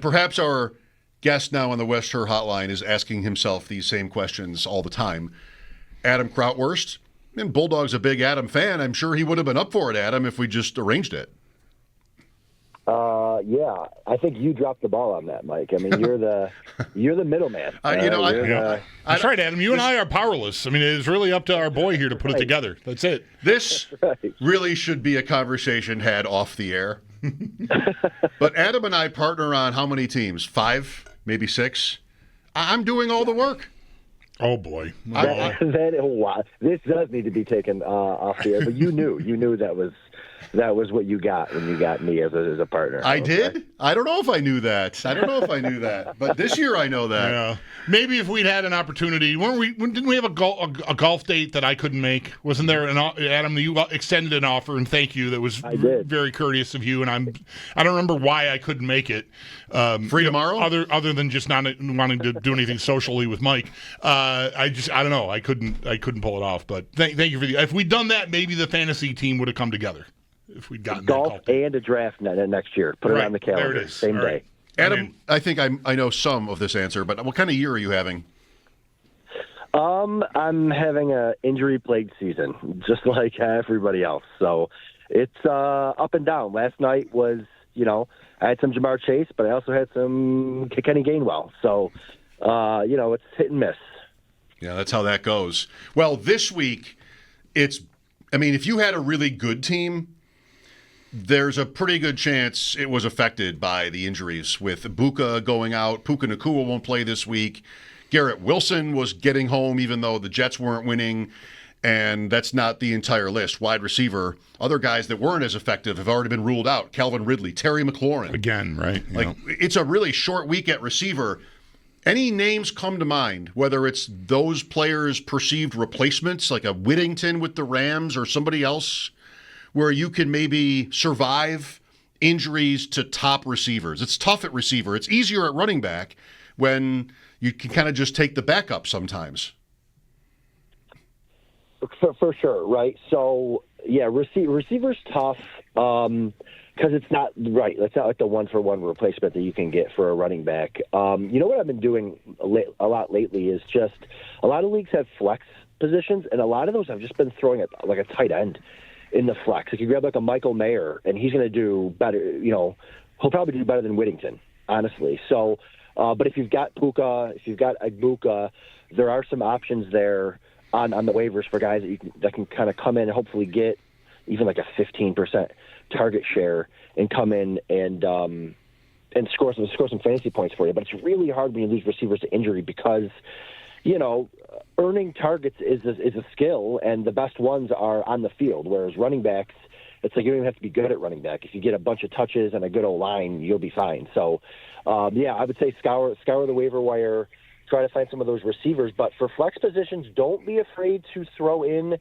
perhaps our guest now on the West Her Hotline is asking himself these same questions all the time. Adam Krautwurst, and Bulldog's a big Adam fan. I'm sure he would have been up for it, Adam, if we just arranged it. Yeah, I think you dropped the ball on that, Mike. I mean, you're the middleman. That's right, Adam. You and I are powerless. I mean, it's really up to our boy here to put it together. That's it. This really should be a conversation had off the air. But Adam and I partner on how many teams? 5, maybe 6. I'm doing all the work. Oh boy! This does need to be taken off the air. But you knew that was what you got when you got me as a partner. I did? I don't know if I knew that. But this year I know that. Yeah. Maybe if we'd had an opportunity, didn't we have a golf date that I couldn't make? Wasn't there Adam? You extended an offer, and thank you. That was very courteous of you. And I don't remember why I couldn't make it. Free tomorrow? Other than just not wanting to do anything socially with Mike. I don't know. I couldn't pull it off. But thank you for if we'd done that, maybe the fantasy team would have come together. If we'd gotten golf and a draft next year. Put it on the calendar. There it is. Same day. Adam, I think I know some of this answer, but what kind of year are you having? I'm having a injury-plagued season, just like everybody else. So it's up and down. Last night was, I had some Jamar Chase, but I also had some Kenny Gainwell. So, it's hit and miss. Yeah, that's how that goes. Well, this week, if you had a really good team, there's a pretty good chance it was affected by the injuries with Ibuka going out. Puka Nacua won't play this week. Garrett Wilson was getting home even though the Jets weren't winning. And that's not the entire list. Wide receiver, other guys that weren't as effective have already been ruled out. Calvin Ridley, Terry McLaurin. Again, right? It's a really short week at receiver. Any names come to mind, whether it's those players' perceived replacements, like a Whittington with the Rams or somebody else, where you can maybe survive injuries to top receivers. It's tough at receiver. It's easier at running back when you can kind of just take the backup sometimes. For sure, right? So, yeah, receiver's tough because it's not right. It's not like the one-for-one replacement that you can get for a running back. You know what I've been doing a lot lately is just a lot of leagues have flex positions, and a lot of those I've just been throwing at like a tight end in the flex. If you grab like a Michael Mayer, and he's going to do better, he'll probably do better than Whittington, honestly. So, but if you've got Puka, if you've got Ibuka, there are some options there on the waivers for guys that can kind of come in and hopefully get even like a 15% target share and come in and score some fantasy points for you. But it's really hard when you lose receivers to injury because, earning targets is a skill, and the best ones are on the field, whereas running backs, it's like you don't even have to be good at running back. If you get a bunch of touches and a good old line, you'll be fine. So, I would say scour the waiver wire, try to find some of those receivers. But for flex positions, don't be afraid to throw in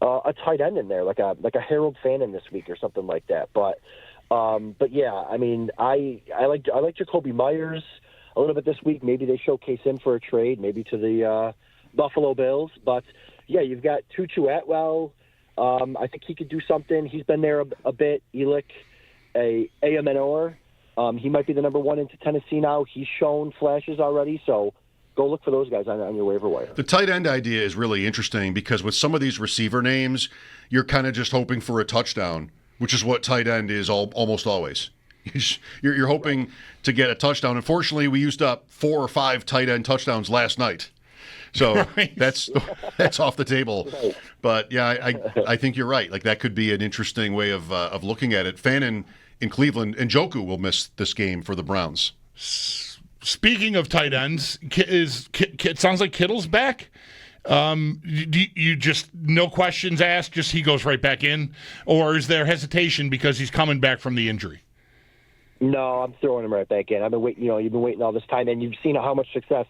a tight end in there, like a Harold Fannin this week or something like that. But yeah, I mean, I like Jacoby Myers a little bit this week. Maybe they showcase him for a trade, maybe to the Buffalo Bills. But yeah, you've got Tutu Atwell. I think he could do something. He's been there a bit. Elick, Amenor. He might be the number one into Tennessee now. He's shown flashes already, so go look for those guys on your waiver wire. The tight end idea is really interesting because with some of these receiver names, you're kind of just hoping for a touchdown, which is what tight end is almost always. You're hoping to get a touchdown. Unfortunately, we used up 4 or 5 tight end touchdowns last night. So right. that's off the table. But yeah, I think you're right. Like that could be an interesting way of looking at it. Fannin in Cleveland and Njoku will miss this game for the Browns. Speaking of tight ends, it sounds like Kittle's back. You just no questions asked, just he goes right back in, or is there hesitation because he's coming back from the injury? No, I'm throwing him right back in. I've been waiting. You've been waiting all this time, and you've seen how much success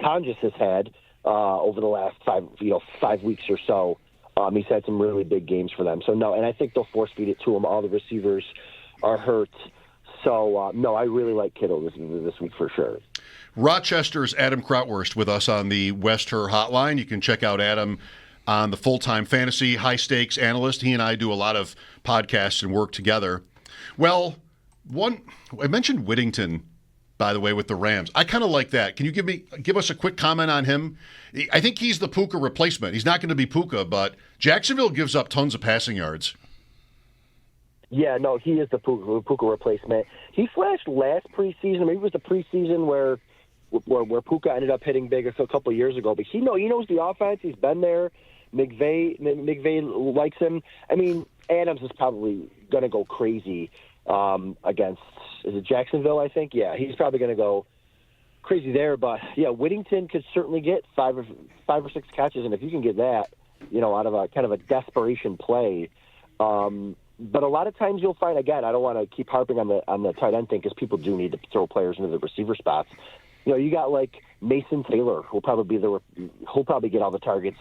Tonjes has had over the last 5 weeks or so. He's had some really big games for them. So no, and I think they'll force feed it to him. All the receivers are hurt. So, no, I really like Kittle this week for sure. Rochester's Adam Krautwurst with us on the West Her Hotline. You can check out Adam on the Full-Time Fantasy High Stakes Analyst. He and I do a lot of podcasts and work together. Well, I mentioned Whittington by the way, with the Rams. I kind of like that. Can you give us a quick comment on him? I think he's the Puka replacement. He's not going to be Puka, but Jacksonville gives up tons of passing yards. Yeah, no, he is the Puka replacement. He flashed last preseason. Maybe it was the preseason where Puka ended up hitting big a couple of years ago. But he knows the offense. He's been there. McVay likes him. I mean, Adams is probably going to go crazy against, is it Jacksonville, I think? Yeah, he's probably going to go crazy there. But, yeah, Whittington could certainly get five or six catches. And if you can get that, out of a kind of a desperation play, but a lot of times you'll find, again, I don't want to keep harping on the tight end thing because people do need to throw players into the receiver spots. You got like Mason Taylor, who'll probably get all the targets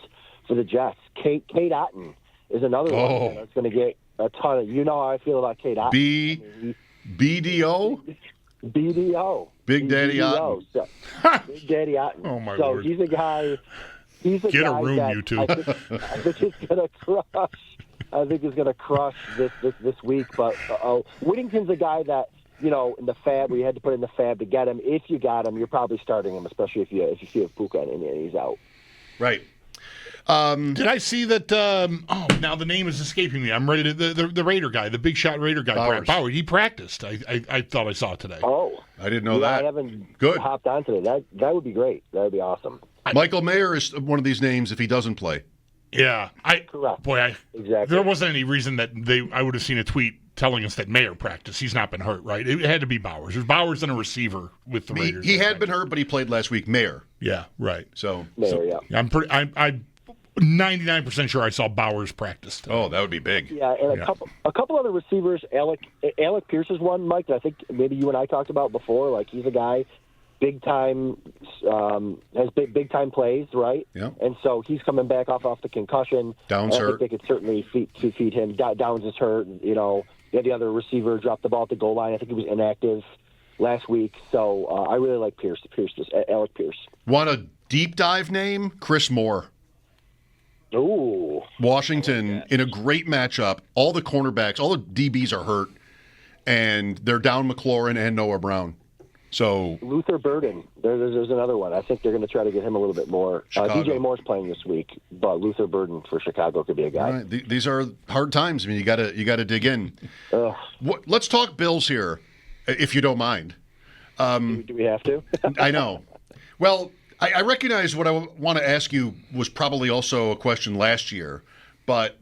for the Jets. Kate Otten is another one that's going to get a ton of. You know how I feel about Kate Otten. BDO? BDO. Big Daddy Otten. So, Big Daddy Otten. Oh, my so Lord. He's a guy. Get a room, that you two. I think he's going to crush. I think he's going to crush this week. But Whittington's a guy that, in the fab, we had to put in the fab to get him. If you got him, you're probably starting him, especially if you see a Puka and he's out. Right. Did I see that? Now the name is escaping me. I'm ready to the Raider guy, the big shot Raider guy, Bowers. Brad Bauer. He practiced. I thought I saw it today. Oh, I didn't know that. I haven't Good. hopped on today. That would be great. That would be awesome. Michael Mayer is one of these names if he doesn't play. Yeah, Correct. Exactly. There wasn't any reason that I would have seen a tweet telling us that Mayer practiced. He's not been hurt, right? It had to be Bowers. There's Bowers and a receiver with the Raiders. He had been hurt, but he played last week. Mayer. Yeah, right. So Yeah. I'm 99% sure I saw Bowers practice today. Oh, that would be big. Yeah, and a couple other receivers. Alec Pierce is one, Mike, that I think maybe you and I talked about before. Like, he's a guy, big time, has big time plays, right? Yeah. And so he's coming back off the concussion. Downs and I hurt. think they could certainly feed him. Downs is hurt. The other receiver dropped the ball at the goal line. I think he was inactive last week. So I really like Alec Pierce. Want a deep dive name? Chris Moore. Ooh. Washington in a great matchup. All the cornerbacks, all the DBs are hurt, and they're down McLaurin and Noah Brown. So Luther Burden, there's another one. I think they're going to try to get him a little bit more. DJ Moore's playing this week, but Luther Burden for Chicago could be a guy. right, these are hard times. I mean, you got to dig in. Let's talk Bills here, if you don't mind. Do we have to? I know. Well, I recognize what I want to ask you was probably also a question last year, but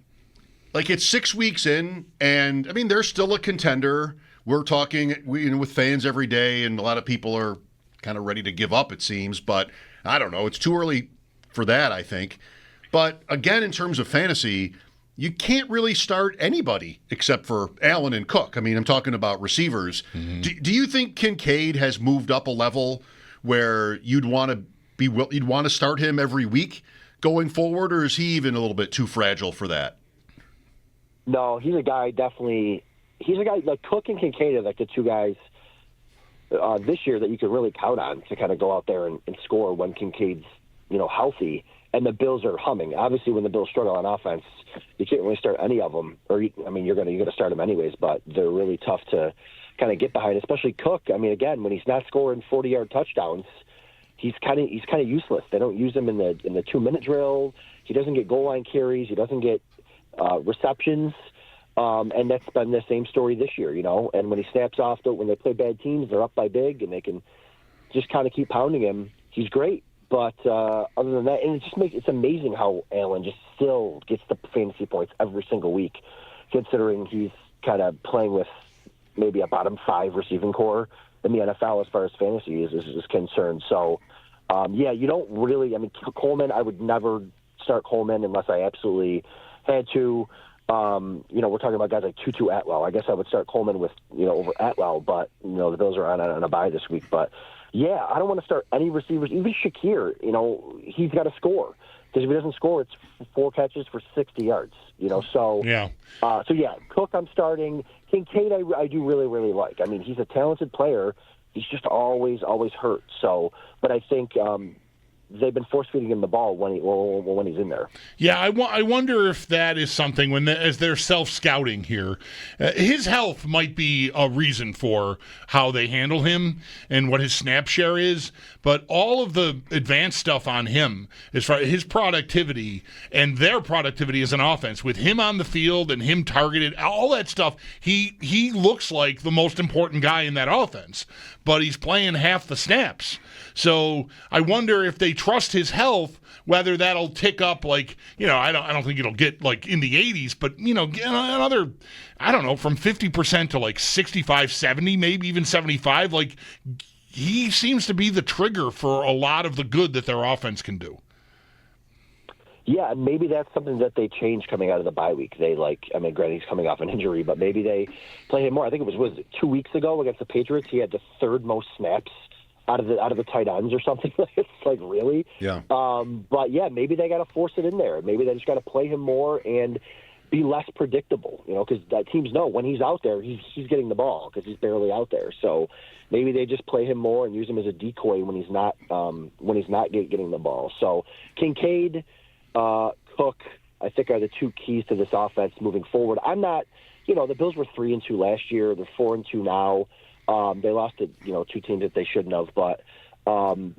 like it's 6 weeks in, and I mean they're still a contender. We're talking with fans every day, and a lot of people are kind of ready to give up, it seems. But I don't know. It's too early for that, I think. But again, in terms of fantasy, you can't really start anybody except for Allen and Cook. I mean, I'm talking about receivers. Mm-hmm. Do you think Kincaid has moved up a level where you'd want to start him every week going forward, or is he even a little bit too fragile for that? No, he's a guy definitely. He's a guy like Cook and Kincaid are like the two guys this year that you can really count on to kind of go out there and score when Kincaid's healthy and the Bills are humming. Obviously, when the Bills struggle on offense, you can't really start any of them. Or I mean, you're gonna start them anyways, but they're really tough to kind of get behind. Especially Cook. I mean, again, when he's not scoring 40-yard touchdowns, he's kind of useless. They don't use him in the 2-minute drill. He doesn't get goal line carries. He doesn't get receptions. And that's been the same story this year, And when he snaps off, when they play bad teams, they're up by big, and they can just kind of keep pounding him. He's great, but other than that, and it's amazing how Allen just still gets the fantasy points every single week, considering he's kind of playing with maybe a bottom 5 receiving core in the NFL as far as fantasy is concerned. So, you don't really. I mean, Coleman, I would never start Coleman unless I absolutely had to. We're talking about guys like Tutu Atwell. I guess I would start Coleman with, over Atwell, but, the Bills are on a bye this week. But, yeah, I don't want to start any receivers. Even Shakir, he's got to score. Because if he doesn't score, it's 4 catches for 60 yards, So, yeah. Cook I'm starting. Kincaid I do really, really like. I mean, he's a talented player. He's just always hurt. So, but I think they've been force feeding him the ball when he's in there. Yeah, I wonder if that is something as they're self-scouting here. His health might be a reason for how they handle him and what his snap share is, but all of the advanced stuff on him, as far as his productivity and their productivity as an offense, with him on the field and him targeted, all that stuff, he looks like the most important guy in that offense, but he's playing half the snaps. So I wonder if they trust his health, whether that'll tick up like, I don't think it'll get like in the 80s, but another, I don't know, from 50% to like 65, 70, maybe even 75. Like, he seems to be the trigger for a lot of the good that their offense can do. Yeah, and maybe that's something that they change coming out of the bye week. Granted, he's coming off an injury, but maybe they play him more. I think it was 2 weeks ago against the Patriots, he had the third most snaps out of the tight ends or something. It's like, really? Yeah. But yeah, maybe they got to force it in there. Maybe they just got to play him more and be less predictable. Because teams know when he's out there, he's getting the ball because he's barely out there. So maybe they just play him more and use him as a decoy when he's not getting the ball. So Kincaid, Cook, I think are the two keys to this offense moving forward. I'm not. The Bills were 3-2 last year. They're 4-2 now. They lost to two teams that they shouldn't have, but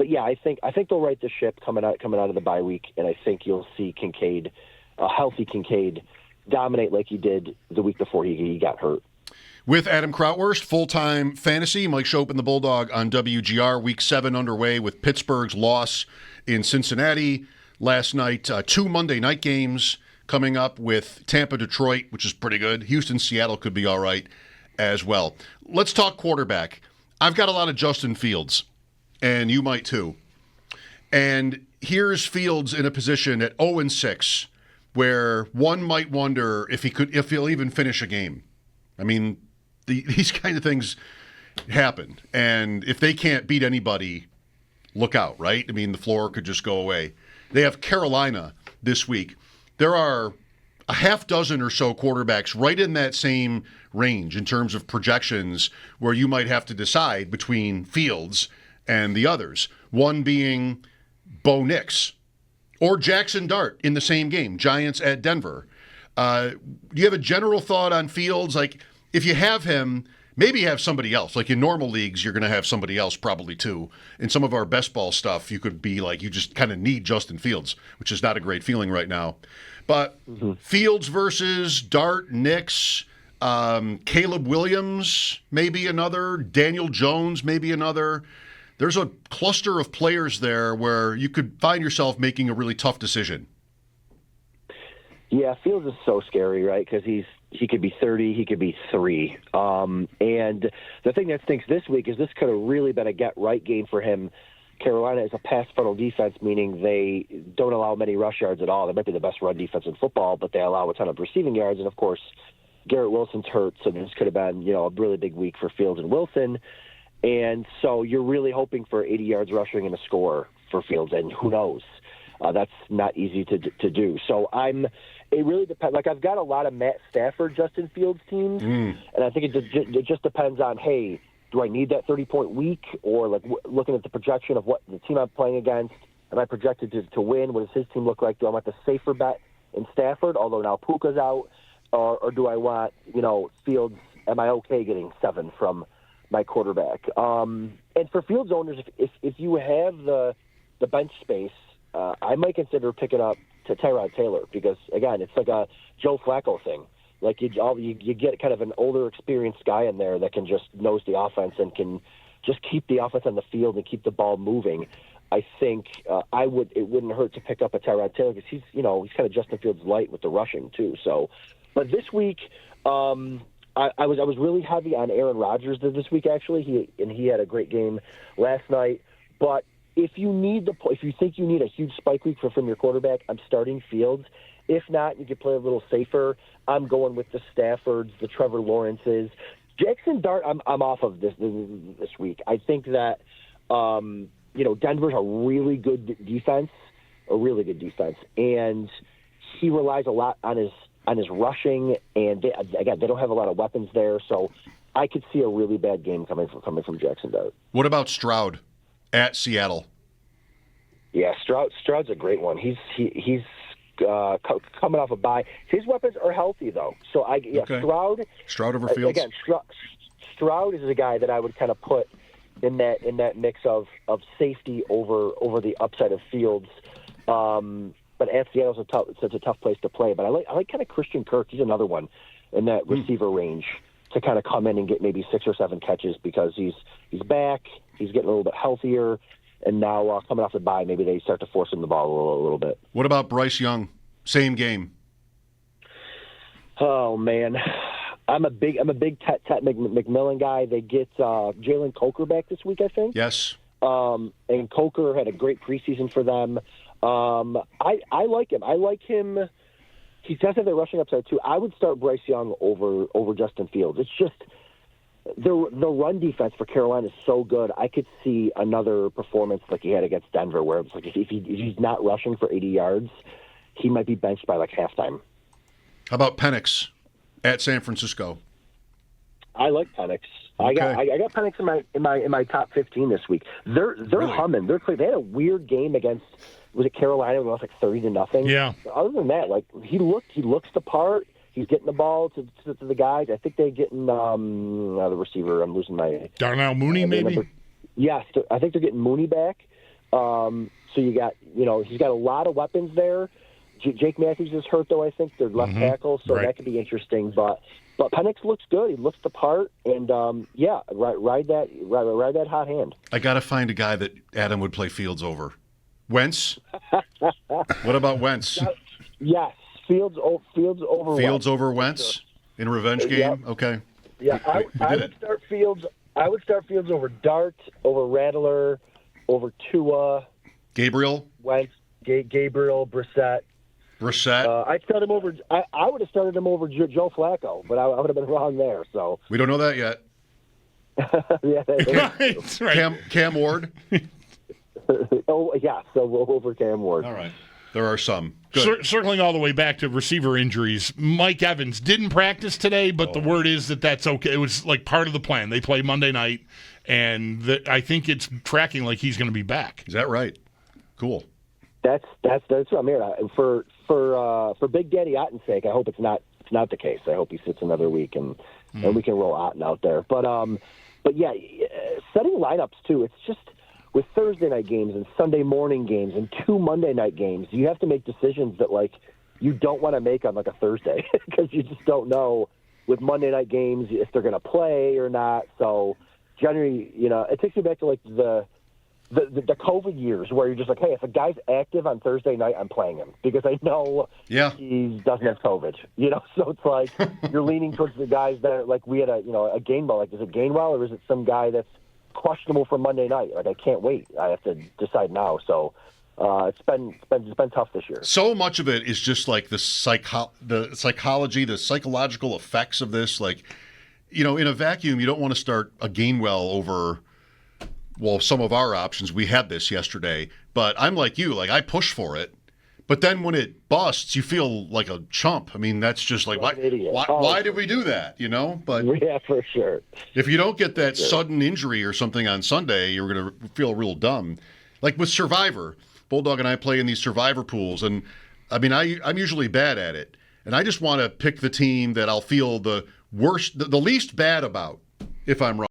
yeah, I think they'll right the ship coming out of the bye week, and I think you'll see Kincaid, a healthy Kincaid, dominate like he did the week before he got hurt. With Adam Krautwurst, full-time fantasy, Mike Schopp and the Bulldog on WGR. Week 7 underway with Pittsburgh's loss in Cincinnati last night. 2 Monday night games coming up with Tampa, Detroit, which is pretty good. Houston, Seattle could be all right as well. Let's talk quarterback. I've got a lot of Justin Fields, and you might too. And here's Fields in a position at 0-6, where one might wonder if he'll even finish a game. I mean, these kind of things happen, and if they can't beat anybody, look out, right? I mean, the floor could just go away. They have Carolina this week. There are a half dozen or so quarterbacks right in that same range in terms of projections where you might have to decide between Fields and the others. One being Bo Nix or Jackson Dart in the same game, Giants at Denver. Do you have a general thought on Fields? Like, if you have him, maybe have somebody else. Like in normal leagues, you're going to have somebody else probably too. In some of our best ball stuff, you could be like, you just kind of need Justin Fields, which is not a great feeling right now. But Fields versus Dart, Nix, Caleb Williams, maybe another, Daniel Jones, maybe another. There's a cluster of players there where you could find yourself making a really tough decision. Yeah, Fields is so scary, right? Because he could be 30, he could be 3. And the thing that stinks this week is this could have really been a get-right game for him. Carolina is a pass-funnel defense, meaning they don't allow many rush yards at all. They might be the best run defense in football, but they allow a ton of receiving yards. And, of course, Garrett Wilson's hurt, so this could have been, a really big week for Fields and Wilson. And so you're really hoping for 80 yards rushing and a score for Fields, and who knows? That's not easy to do. So it really depends. Like, I've got a lot of Matt Stafford, Justin Fields teams, and I think it just depends on, hey, do I need that 30-point week? Or, like, looking at the projection of what the team I'm playing against, am I projected to win? What does his team look like? Do I want the safer bet in Stafford, although now Puka's out? Or do I want, Fields, am I okay getting 7 from my quarterback? And for Fields owners, if you have the bench space, I might consider picking up to Tyrod Taylor because, again, it's like a Joe Flacco thing. Like you get kind of an older, experienced guy in there that can just knows the offense and can just keep the offense on the field and keep the ball moving. I think it wouldn't hurt to pick up a Tyrod Taylor because he's kind of Justin Fields light with the rushing too. So, but this week, I was really heavy on Aaron Rodgers this week actually. He had a great game last night, but if you think you need a huge spike week from your quarterback, I'm starting Fields. If not, you could play a little safer. I'm going with the Staffords, the Trevor Lawrences. Jackson Dart, I'm off of this week. I think that Denver's a really good defense, and he relies a lot on his rushing, and they don't have a lot of weapons there, so I could see a really bad game coming from Jackson Dart. What about Stroud at Seattle? Yeah, Stroud's a great one. He's coming off a bye. His weapons are healthy though, so Okay. Stroud over Fields. Again, Stroud is a guy that I would kind of put in that mix of safety over the upside of Fields. But at Seattle's such a tough place to play. But I like kind of Christian Kirk. He's another one in that receiver range to kind of come in and get maybe 6 or 7 catches because he's back. He's getting a little bit healthier. And now coming off the bye, maybe they start to force him the ball a little bit. What about Bryce Young? Same game. Oh man, I'm a big Tet McMillan guy. They get Jalen Coker back this week, I think. Yes. And Coker had a great preseason for them. I like him. I like him. He does have the rushing upside too. I would start Bryce Young over Justin Fields. It's just the run defense for Carolina is so good. I could see another performance like he had against Denver, where it's like if he's not rushing for 80 yards, he might be benched by like halftime. How about Penix at San Francisco? I like Penix. Okay. I got Penix in my top 15 this week. They're Really? humming. They had a weird game against, was it Carolina? We lost like 30-0. Yeah. But other than that, like he looks the part. He's getting the ball to the guys. I think they're getting the receiver. I'm losing my Darnell Mooney, maybe. Yes, I think they're getting Mooney back. So you got he's got a lot of weapons there. Jake Matthews is hurt though. I think they're left tackle, so that could be interesting. But Penix looks good. He looks the part, and ride that hot hand. I got to find a guy that Adam would play Fields over. Wentz. What about Wentz? Yes, Fields over Fields over Wentz in a revenge game. Yep. Okay. Yeah, I would start Fields. I would start Fields over Dart, over Rattler, over Tua, Gabriel. Wentz, Gabriel, Brissett. I'd start him over. I would have started him over Joe Flacco, but I would have been wrong there. So We don't know that yet. That's right. Cam Ward. Oh yeah, so over Cam Ward. All right. There are some. Good. Circling all the way back to receiver injuries, Mike Evans didn't practice today, but the word is that that's okay. It was like part of the plan. They play Monday night, and I think it's tracking like he's going to be back. Is that right? Cool. That's what I'm hearing. For Big Daddy Otten's sake, I hope it's not the case. I hope he sits another week and we can roll Otten out there. But yeah, setting lineups too. It's just with Thursday night games and Sunday morning games and 2 Monday night games, you have to make decisions that like you don't want to make on like a Thursday because you just don't know with Monday night games if they're going to play or not. So generally, it takes me back to like the COVID years where you're just like, hey, if a guy's active on Thursday night, I'm playing him because I know he doesn't have COVID. So it's like you're leaning towards the guys that are, like we had a Gainwell. Like, is it Gainwell or is it some guy that's questionable for Monday night? Like, I can't wait. I have to decide now. So it's been tough this year. So much of it is just like the psychology, the psychological effects of this. Like, in a vacuum, you don't want to start a Gainwell over. Well, some of our options, we had this yesterday, but I'm like you, like I push for it. But then when it busts, you feel like a chump. I mean, that's just like, why did we do that? But yeah, for sure. If you don't get that sudden injury or something on Sunday, you're going to feel real dumb. Like with Survivor, Bulldog and I play in these Survivor pools, and I mean, I'm usually bad at it. And I just want to pick the team that I'll feel the least bad about if I'm wrong.